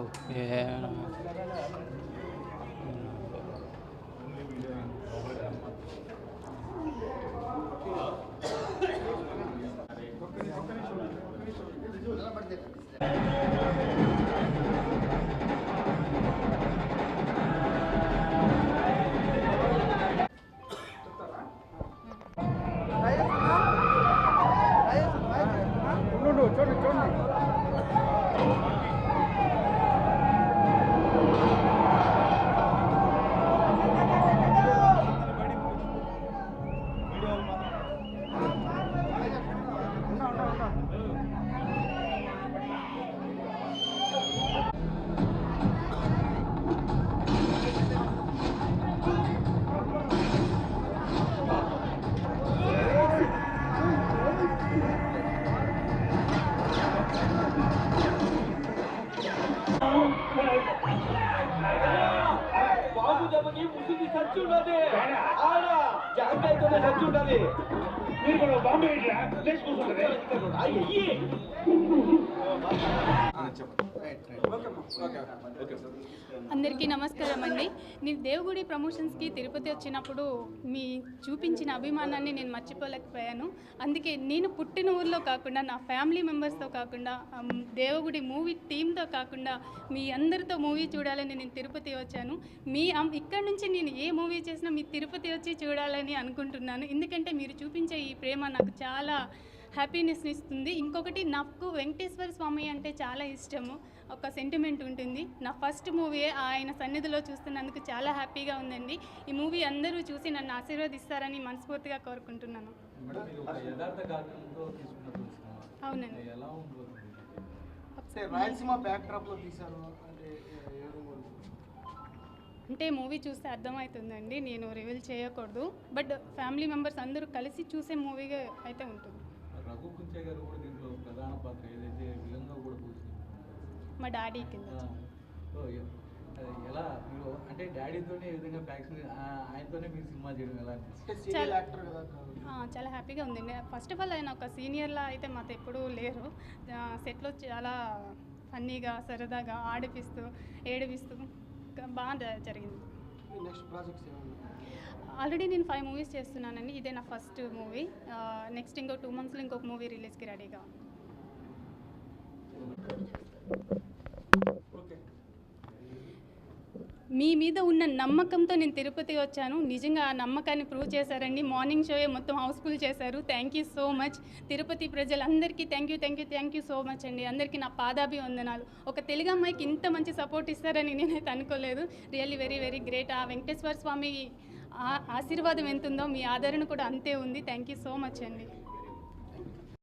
Okay. చూడండి చూడండి. బాబు దెబ్బకి ముసుగు సచ్చి ఉన్నది. ఆడ జాగ్రత్తగా సచ్చి ఉన్నది. మీరు కూడా బాంబే లేచి కూర్చుంటుంది. అయ్యి అందరికీ నమస్కారం అండి. నేను దేవగుడి ప్రమోషన్స్కి తిరుపతి వచ్చినప్పుడు మీ చూపించిన అభిమానాన్ని నేను మర్చిపోలేకపోయాను. అందుకే నేను పుట్టిన ఊర్లో కాకుండా నా ఫ్యామిలీ మెంబర్స్తో కాకుండా దేవగుడి మూవీ టీంతో కాకుండా మీ అందరితో మూవీ చూడాలని నేను తిరుపతి వచ్చాను. ఇక్కడ నుంచి నేను ఏ మూవీ చేసినా మీ తిరుపతి వచ్చి చూడాలని అనుకుంటున్నాను. ఎందుకంటే మీరు చూపించే ఈ ప్రేమ నాకు చాలా హ్యాపీనెస్ని ఇస్తుంది. ఇంకొకటి నాకు వెంకటేశ్వర స్వామి అంటే చాలా ఇష్టము, ఒక సెంటిమెంట్ ఉంటుంది. నా ఫస్ట్ మూవీ ఆయన సన్నిధిలో చూస్తున్నందుకు చాలా హ్యాపీగా ఉందండి. ఈ మూవీ అందరూ చూసి నన్ను ఆశీర్వదిస్తారని మనస్ఫూర్తిగా కోరుకుంటున్నాను. అవునండి. అంటే మూవీ చూస్తే అర్థమవుతుందండి, నేను రివీల్ చేయకూడదు. బట్ ఫ్యామిలీ మెంబర్స్ అందరూ కలిసి చూసే మూవీగా అయితే ఉంటుంది. రఘు కుంచే గారు కూడా దీంట్లో ప్రధాన పాత్ర ఏదైతే విలంగా కూడా మా డాడీ కింద. ఎలా మీరు అంటే డాడీతోనే ఏ విధంగా ఫ్యాక్షన్ ఆయనతోనే మీరు సినిమా చేయడం ఎలా చాలా హ్యాపీగా ఉందండి. ఫస్ట్ ఆఫ్ ఆల్ ఆయన ఒక సీనియర్లా అయితే మాతో ఎప్పుడూ లేరు. సెట్లో చాలా ఫన్నీగా సరదాగా ఆడిపిస్తూ ఏడిపిస్తూ బాగా జరిగింది. ఆల్రెడీ నేను 5 మూవీస్ చేస్తున్నానండి. ఇదే నా ఫస్ట్ మూవీ. నెక్స్ట్ ఇంకో 2 monthsలో ఇంకొక మూవీ రిలీజ్కి రెడీగా. మీ మీద ఉన్న నమ్మకంతో నేను తిరుపతి వచ్చాను. నిజంగా ఆ నమ్మకాన్ని ప్రూవ్ చేశారండి. మార్నింగ్ షోయే మొత్తం హౌస్ఫుల్ చేశారు. Thank you so much. Tirupati ప్రజలందరికీ థ్యాంక్ యూ సో మచ్ అండి. అందరికీ నా పాదాభివందనాలు. ఒక తెలుగు అమ్మాయికి ఇంత మంచి సపోర్ట్ ఇస్తారని నేనైతే అనుకోలేదు. Really very very great. ఆ వెంకటేశ్వర స్వామి ఆశీర్వాదం ఎంత ఉందో మీ ఆదరణ కూడా అంతే ఉంది. థ్యాంక్ యూ సో మచ్ అండి.